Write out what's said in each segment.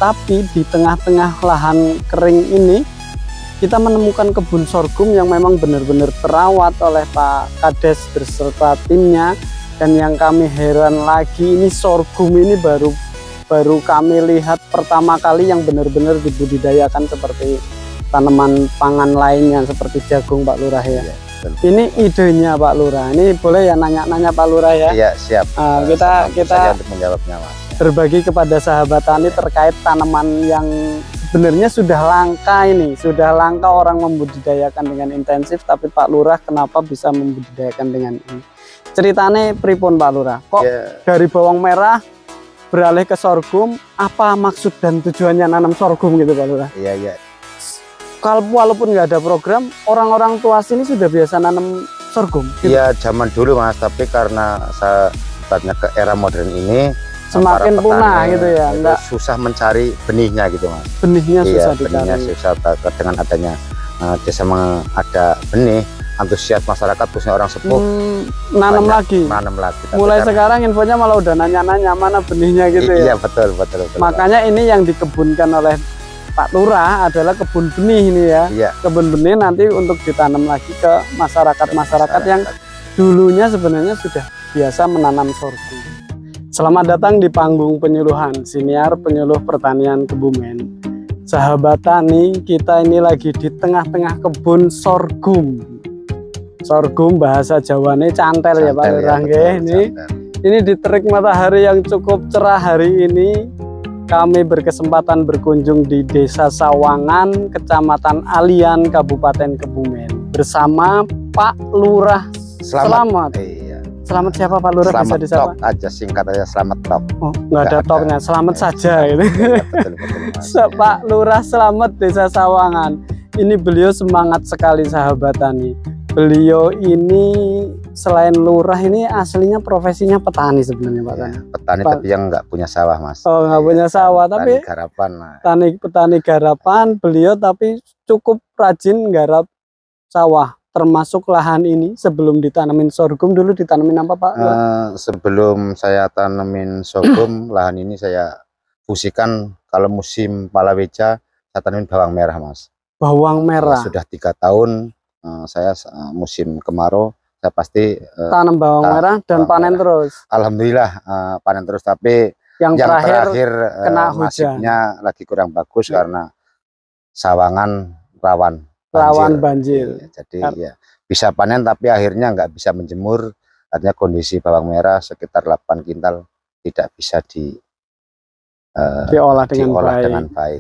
Tapi di tengah-tengah lahan kering ini kita menemukan kebun sorghum yang memang benar-benar terawat oleh Pak Kades beserta timnya. Dan yang kami heran lagi, ini sorghum ini baru kami lihat pertama kali yang benar-benar dibudidayakan seperti tanaman pangan lainnya seperti jagung, Pak Lurah ya. Iya, ini idenya Pak Lurah. Ini boleh ya nanya-nanya Pak Lurah ya? Iya, siap. Kita untuk menjawabnya, Mas. Berbagi kepada sahabat tani terkait tanaman yang sebenarnya sudah langka ini, sudah langka orang membudidayakan dengan intensif, tapi Pak Lurah kenapa bisa membudidayakan dengan ini? Ceritanya pripun Pak Lurah? Kok dari bawang merah beralih ke sorghum? Apa maksud dan tujuannya nanam sorghum gitu Pak Lurah? Iya. Kalau walaupun nggak ada program, orang-orang tua sini sudah biasa nanam sorghum. Iya, gitu? Zaman dulu Mas, tapi karena saya ke era modern ini semakin punah gitu ya, enggak susah mencari benihnya gitu Mas. Benihnya susah dicari. Benihnya susah. Dengan adanya desa ada benih, antusias masyarakat khususnya orang sepuh nanam lagi. Mulai sekarang infonya malah udah nanya-nanya mana benihnya gitu ya. Iya betul. Makanya ini yang dikebunkan oleh Pak Lurah adalah kebun benih ini ya. Iya. Kebun benih nanti untuk ditanam lagi ke masyarakat yang dulunya sebenarnya sudah biasa menanam sorghum. Selamat datang di panggung penyuluhan Siniar Penyuluh Pertanian Kebumen. Sahabat tani, kita ini lagi di tengah-tengah kebun sorghum. Sorghum bahasa Jawane cantel ya Pak Lurah. Ini di terik matahari yang cukup cerah hari ini, kami berkesempatan berkunjung di Desa Sawangan, Kecamatan Alian, Kabupaten Kebumen bersama Pak Lurah. Selamat. Selamat siapa Pak Lurah? Selamat bisa disapa aja, singkat aja Selamat Tok. Oh, nggak ada toknya, selamat saja gitu. Betul, Pak Lurah Selamat Desa Sawangan. Ini beliau semangat sekali sahabat tani. Beliau ini selain lurah ini aslinya profesinya petani sebenarnya Pak. Petani tapi yang nggak punya sawah Mas. Oh, nggak punya sawah tapi garapan. Petani garapan beliau, tapi cukup rajin garap sawah. Termasuk lahan ini sebelum ditanamin sorghum dulu ditanamin apa Pak? Sebelum saya tanamin sorghum lahan ini saya fusikan, kalau musim palawija saya tanamin bawang merah Mas. Bawang merah. Sudah 3 tahun saya musim kemarau saya pasti tanam bawang merah dan panen terus. Alhamdulillah panen terus, tapi yang terakhir kena nasibnya lagi kurang bagus karena Sawangan rawan banjir. Jadi ya bisa panen tapi akhirnya nggak bisa menjemur, artinya kondisi bawang merah sekitar 8 kintal tidak bisa diolah dengan baik.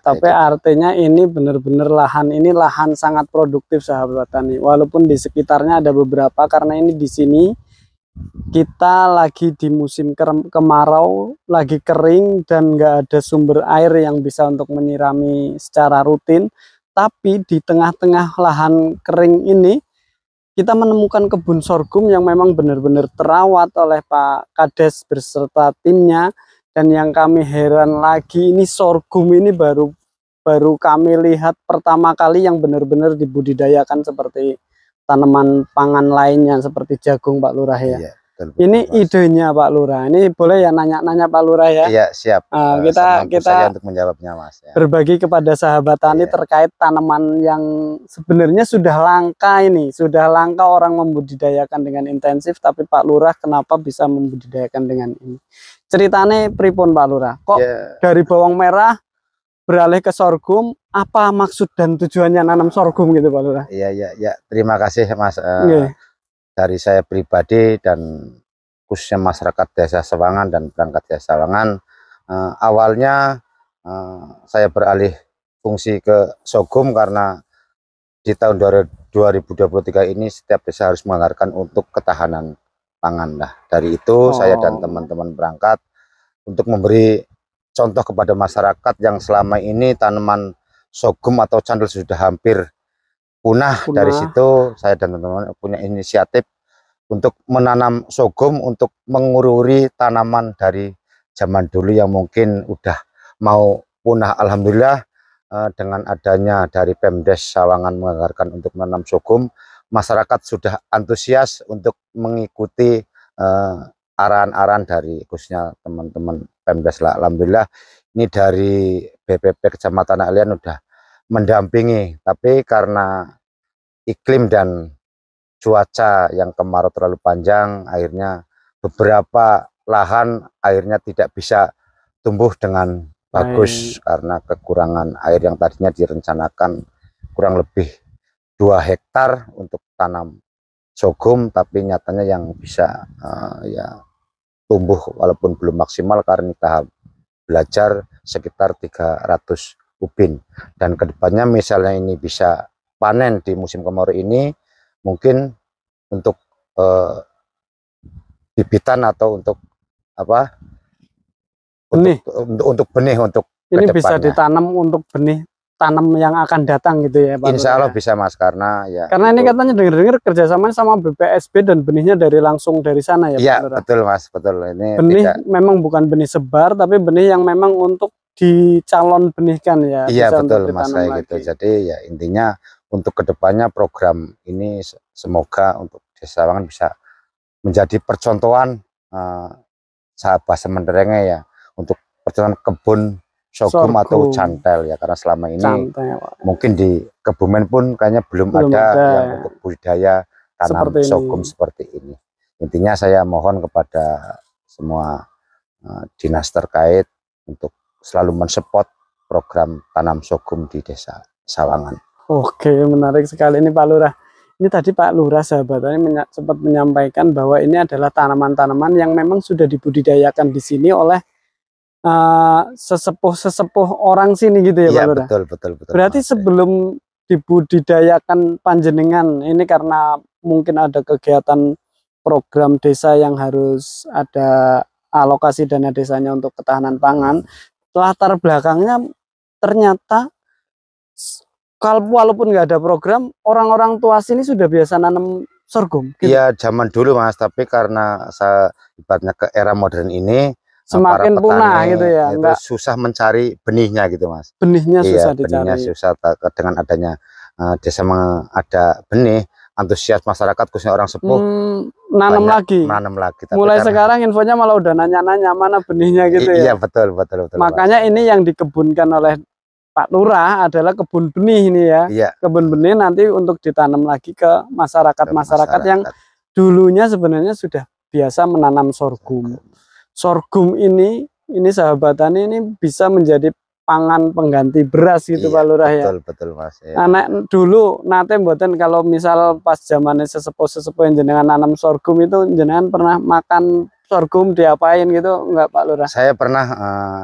Tapi artinya ini benar-benar lahan sangat produktif sahabat tani, walaupun di sekitarnya ada beberapa, karena ini di sini kita lagi di musim kemarau, lagi kering dan nggak ada sumber air yang bisa untuk menyirami secara rutin. Tapi di tengah-tengah lahan kering ini kita menemukan kebun sorghum yang memang benar-benar terawat oleh Pak Kades beserta timnya. Dan yang kami heran lagi, ini sorghum ini baru kami lihat pertama kali yang benar-benar dibudidayakan seperti tanaman pangan lainnya seperti jagung Pak Lurah ya. Iya. Ini idenya Pak Lurah. Ini boleh ya nanya-nanya Pak Lurah ya? Iya, siap. Kita untuk menjawabnya Mas ya. Berbagi kepada sahabat tani terkait tanaman yang sebenarnya sudah langka ini, sudah langka orang membudidayakan dengan intensif, tapi Pak Lurah kenapa bisa membudidayakan dengan ini? Ceritanya pripun Pak Lurah? Kok dari bawang merah beralih ke sorghum? Apa maksud dan tujuannya nanam sorghum gitu Pak Lurah? Iya. Terima kasih Mas. Dari saya pribadi dan khususnya masyarakat Desa Sawangan dan perangkat Desa Sawangan, awalnya saya beralih fungsi ke sorghum karena di tahun 2023 ini setiap desa harus menganggarkan untuk ketahanan pangan. Nah, dari itu saya dan teman-teman berangkat untuk memberi contoh kepada masyarakat yang selama ini tanaman sorghum atau candle sudah hampir punah. Dari situ saya dan teman-teman punya inisiatif untuk menanam sorghum untuk mengururi tanaman dari zaman dulu yang mungkin udah mau punah. Alhamdulillah dengan adanya dari Pemdes Sawangan menganggarkan untuk menanam sorghum, masyarakat sudah antusias untuk mengikuti arahan-arahan dari khususnya teman-teman Pemdes lah. Alhamdulillah ini dari BPP Kecamatan Alian udah mendampingi, tapi karena iklim dan cuaca yang kemarau terlalu panjang, akhirnya beberapa lahan akhirnya tidak bisa tumbuh dengan bagus karena kekurangan air yang tadinya direncanakan kurang lebih 2 hektar untuk tanam sorghum, tapi nyatanya yang bisa ya tumbuh walaupun belum maksimal karena tahap belajar sekitar 300 ubin. Dan kedepannya misalnya ini bisa panen di musim kemarau ini, mungkin untuk bibitan atau untuk apa? Benih. Untuk benih untuk ini bisa ditanam untuk benih tanam yang akan datang gitu ya Pak? Insya Allah bisa Mas, karena ini katanya dengar-dengar kerjasama sama BPSB dan benihnya langsung dari sana ya Pak? Iya betul Mas, betul. Ini benih memang bukan benih sebar, tapi benih yang memang untuk dicalon benihkan ya. Iya betul Mas, kayak gitu. Jadi ya intinya untuk kedepannya program ini semoga untuk Desa Sawangan bisa menjadi percontohan sahabat sementerengnya ya, untuk percontohan kebun sorghum atau cantel ya, karena selama ini mungkin di Kebumen pun kayaknya belum ada yang untuk budidaya tanam sorghum seperti ini. Intinya saya mohon kepada semua dinas terkait untuk selalu mensupport program tanam sorghum di Desa Sawangan. Oke, menarik sekali ini Pak Lurah. Ini tadi Pak Lurah sahabatnya sempat menyampaikan bahwa ini adalah tanaman-tanaman yang memang sudah dibudidayakan di sini oleh sesepuh orang sini gitu ya Pak Lurah? Betul. Berarti sebelum dibudidayakan panjenengan ini, karena mungkin ada kegiatan program desa yang harus ada alokasi dana desanya untuk ketahanan pangan, latar belakangnya ternyata kalau walaupun nggak ada program, orang-orang tua sini sudah biasa nanam sorghum. Iya gitu. Zaman dulu Mas, tapi karena saya ibaratnya ke era modern ini semakin punah gitu ya, enggak susah mencari benihnya gitu Mas. Benihnya susah dicari. Benihnya susah. Dengan adanya desa ada benih, antusias masyarakat khususnya orang sepuh nanam lagi. Tapi mulai sekarang infonya malah udah nanya-nanya mana benihnya gitu ya. Iya betul. Makanya Mas, ini yang dikebunkan oleh Pak Lurah adalah kebun benih ini ya. Iya. Kebun benih nanti untuk ditanam lagi ke masyarakat yang dulunya sebenarnya sudah biasa menanam sorghum. Sorghum ini sahabat tani ini bisa menjadi pangan pengganti beras gitu Pak Lurah ya. Betul Mas. Ya. Dulu nate mboten kalau misal pas zamannya sesepuh yang jenengan nanam sorghum itu jenengan pernah makan sorghum diapain gitu enggak Pak Lurah? Saya pernah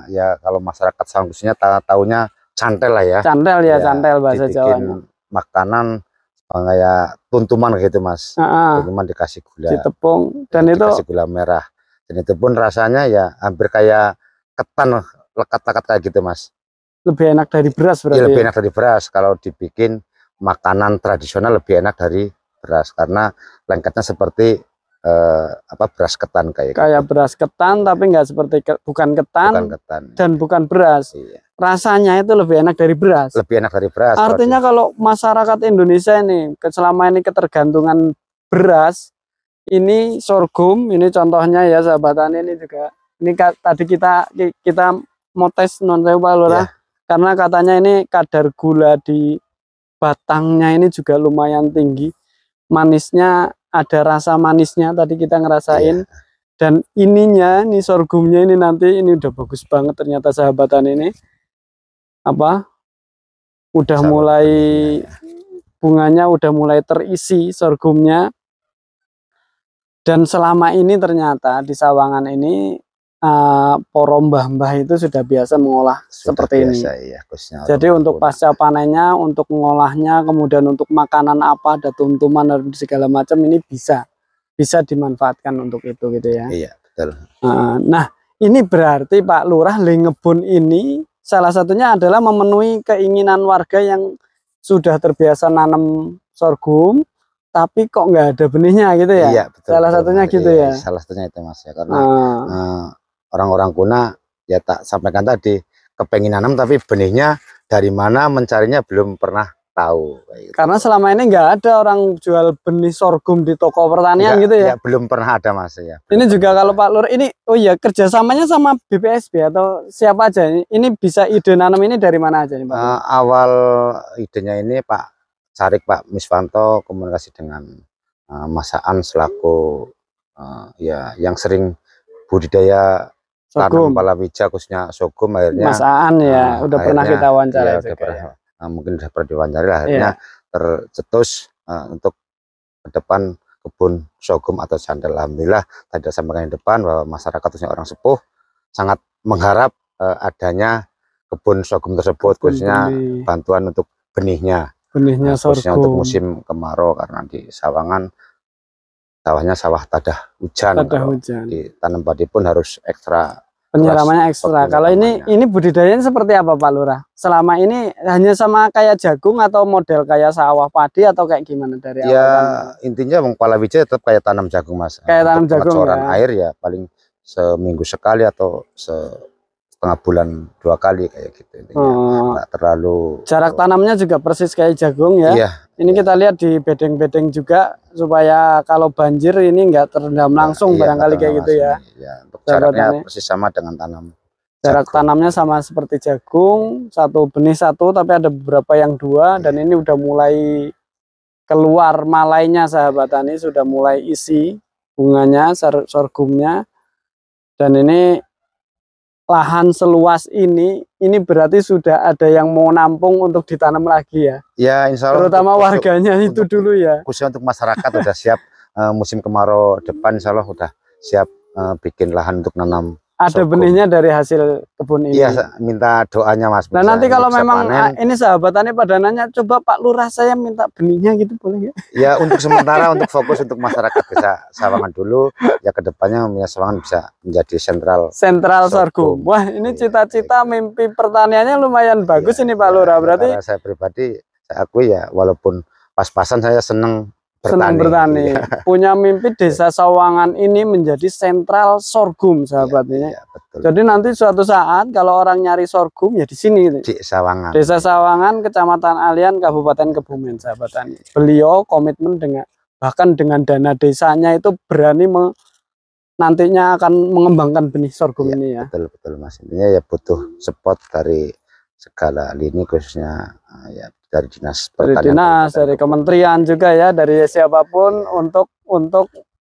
ya, kalau masyarakat khususnya tahunya cantel lah ya. Cantel ya, cantel bahasa Jawanya. Makanan kayak tuntuman gitu Mas. Tuntuman dikasih gula. Ditepung dan itu dikasih gula merah. Dan itu pun rasanya ya hampir kayak ketan, lekat-lekat kayak gitu Mas. Lebih enak dari beras berarti. Lebih enak dari beras. Kalau dibikin makanan tradisional lebih enak dari beras, karena lengketnya seperti beras ketan kayak gitu. Beras ketan tapi nggak seperti bukan ketan dan bukan beras. Iya. Rasanya itu lebih enak dari beras. Lebih enak dari beras. Artinya kalau masyarakat Indonesia ini selama ini ketergantungan beras, ini sorghum, ini contohnya ya sahabat tani, ini juga ini tadi kita mau tes non Pak Lurah, karena katanya ini kadar gula di batangnya ini juga lumayan tinggi, manisnya ada rasa manisnya tadi kita ngerasain. Dan ininya nih sorghumnya ini nanti ini udah bagus banget ternyata sahabatan ini udah mulai bunganya udah mulai terisi sorghumnya. Dan selama ini ternyata di Sawangan ini poro mbah-mbah itu sudah biasa mengolah seperti ini. Ya, jadi untuk pasca panennya, untuk mengolahnya, kemudian untuk makanan apa, ada tuntuman dan segala macam, ini bisa dimanfaatkan untuk itu gitu ya. Iya betul. Nah ini berarti Pak Lurah ngebun ini salah satunya adalah memenuhi keinginan warga yang sudah terbiasa nanam sorghum, tapi kok nggak ada benihnya gitu ya. Iya, betul, salah satunya gitu ya. Salah satunya itu Mas ya, karena orang-orang kuna ya tak sampaikan tadi, kepengen nanam tapi benihnya dari mana mencarinya belum pernah tahu. Gitu. Karena selama ini nggak ada orang jual benih sorghum di toko pertanian gitu ya? Ya, belum pernah ada Mas ya. Ini juga kalau Pak Lur ini, oh iya kerjasamanya sama BPSB atau siapa aja? Ini bisa ide nanam ini dari mana aja nih Pak? Awal idenya ini Pak Carik Pak Miswanto komunikasi dengan Mas Aan selaku ya yang sering budidaya tanam palawija khususnya sorghum. Akhirnya Mas Aan ya udah pernah kita wawancara ya, juga mungkin sudah pernah diwawancara, akhirnya tercetus untuk ke depan kebun sorghum atau jandel. Alhamdulillah tadi sampaikan di depan bahwa masyarakat khususnya orang sepuh sangat mengharap adanya kebun sorghum tersebut, khususnya bantuan untuk benihnya khususnya untuk musim kemarau, karena di Sawangan sawahnya sawah tadah hujan, ditanam padi pun harus ekstra penyiramannya ekstra. Kalau ini budidayanya seperti apa Pak Lurah? Selama ini hanya sama kayak jagung atau model kayak sawah padi atau kayak gimana dari awal? Ya intinya Bang palawija tetap kayak tanam jagung Mas. Kayak tanam jagung ya. Air ya paling seminggu sekali atau setengah bulan 2 kali kayak gitu. Nggak terlalu. Jarak tanamnya juga persis kayak jagung ya. Iya. Ini kita lihat di bedeng-bedeng juga supaya kalau banjir ini nggak terendam langsung barangkali kayak gitu ya. Ya, untuk jaraknya persis sama dengan tanam. Jarak tanamnya sama seperti jagung, satu benih satu, tapi ada beberapa yang 2 dan ini udah mulai keluar malainya sahabat tani, sudah mulai isi bunganya, sorghumnya. Dan ini lahan seluas ini berarti sudah ada yang mau nampung untuk ditanam lagi ya. Ya insya Allah. Terutama warganya itu dulu ya. Khususnya untuk masyarakat udah siap musim kemarau depan, insya Allah udah siap bikin lahan untuk nanam. Ada benihnya dari hasil kebun ini. Iya, minta doanya Mas. Nah nanti kalau memang ini sahabat tani pada nanya, coba Pak Lurah saya minta benihnya gitu boleh ya? Ya untuk sementara untuk fokus untuk masyarakat desa Sawangan dulu, ya kedepannya Sawangan bisa menjadi sentral sorghum. Wah ini cita-cita mimpi pertaniannya lumayan bagus ini Pak Lurah. Berarti saya pribadi saya akui ya, walaupun pas-pasan saya seneng bertani. Punya mimpi desa Sawangan ini menjadi sentral sorghum sahabat ini. Jadi nanti suatu saat kalau orang nyari sorghum ya di sini di Sawangan. Desa Sawangan, Kecamatan Alian, Kabupaten Kebumen sahabat tani. Beliau komitmen dengan bahkan dengan dana desanya itu berani nantinya akan mengembangkan benih sorghum ini ya. Betul Mas. Intinya ya butuh support dari segala lini, khususnya ya dari dinas pertanian, dari kementerian juga ya, dari siapapun untuk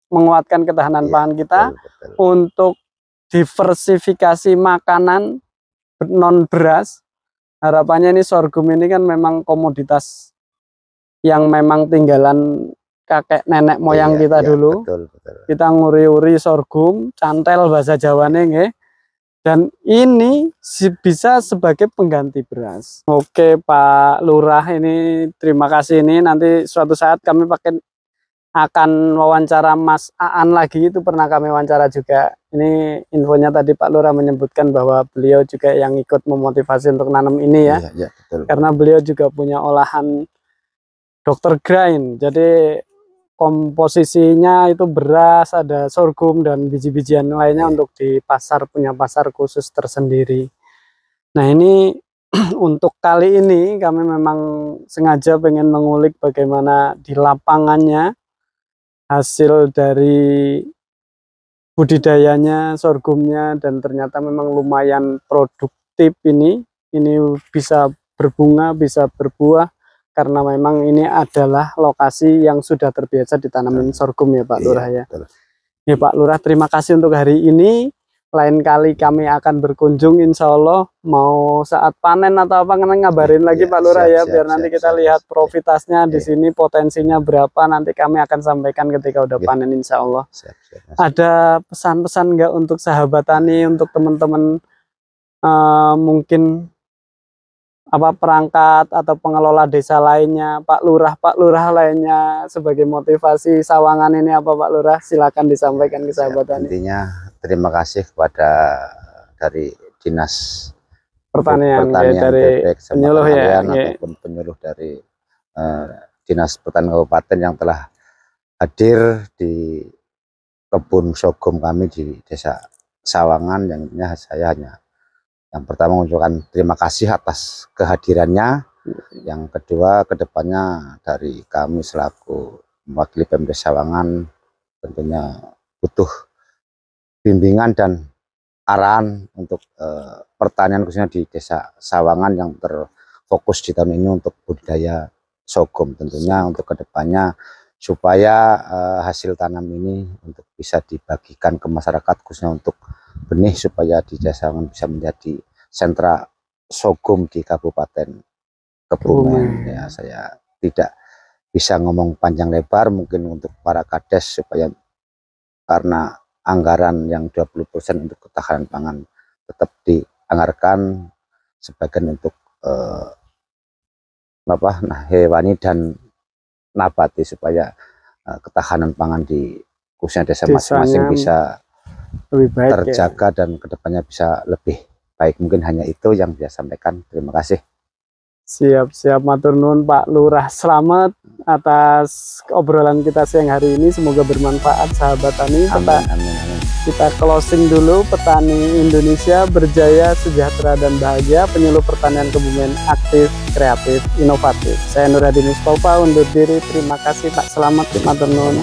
menguatkan ketahanan pangan kita, untuk diversifikasi makanan non beras. Harapannya ini sorghum ini kan memang komoditas yang memang tinggalan kakek nenek moyang kita dulu. Betul. Kita nguri-uri sorghum, cantel bahasa Jawane nggih. Dan ini bisa sebagai pengganti beras. Oke Pak Lurah, ini terima kasih. Ini nanti suatu saat kami akan wawancara Mas Aan lagi, itu pernah kami wawancara juga. Ini infonya tadi Pak Lurah menyebutkan bahwa beliau juga yang ikut memotivasi untuk nanam ini ya. Iya, betul. Karena beliau juga punya olahan Dr. Grind. Jadi komposisinya itu beras, ada sorghum dan biji-bijian lainnya untuk di pasar, punya pasar khusus tersendiri. Nah ini untuk kali ini kami memang sengaja pengen mengulik bagaimana di lapangannya hasil dari budidayanya sorghumnya, dan ternyata memang lumayan produktif ini bisa berbunga, bisa berbuah. Karena memang ini adalah lokasi yang sudah terbiasa ditanamin sorghum ya Pak Lurah ya. Ya Pak Lurah, terima kasih untuk hari ini. Lain kali kami akan berkunjung insya Allah, mau saat panen atau apa ngabarin lagi Pak Lurah ya, biar nanti kita lihat profitasnya di sini, potensinya berapa, nanti kami akan sampaikan ketika udah panen insya Allah. Ada pesan-pesan nggak untuk sahabat tani, untuk teman-teman mungkin perangkat atau pengelola desa lainnya, Pak Lurah lainnya, sebagai motivasi Sawangan ini apa Pak Lurah? Silakan disampaikan ke sahabat tani. Intinya terima kasih kepada dari Dinas Pertanian dari penyuluh ya, ataupun penyuluh dari Dinas Pertanian Kabupaten yang telah hadir di kebun sorghum kami di Desa Sawangan. Yang saya hanya yang pertama mengucapkan terima kasih atas kehadirannya, Yang kedua, kedepannya dari kami selaku mewakili Pemda Sawangan tentunya butuh bimbingan dan arahan untuk pertanian khususnya di Desa Sawangan yang terfokus di tahun ini untuk budidaya sorghum. Tentunya untuk kedepannya supaya hasil tanam ini untuk bisa dibagikan ke masyarakat khususnya untuk benih, supaya di Desa Sawangan bisa menjadi sentra sorghum di Kabupaten Kebumen. Ya, saya tidak bisa ngomong panjang lebar mungkin untuk para kades, supaya karena anggaran yang 20% untuk ketahanan pangan tetap dianggarkan, sebagian untuk hewani dan nabati, supaya ketahanan pangan di khususnya desa masing-masing bisa lebih baik, terjaga ya, dan kedepannya bisa lebih baik. Mungkin hanya itu yang saya sampaikan. Terima kasih. Siap matur nuwun Pak Lurah. Selamat atas obrolan kita siang hari ini, semoga bermanfaat sahabat tani. Amin. Kita closing dulu. Petani Indonesia berjaya, sejahtera dan bahagia. Penyuluh pertanian Kebumen aktif, kreatif, inovatif. Saya Nur Hadi Mustafa undur diri. Terima kasih Pak. Selamat matur nuwun.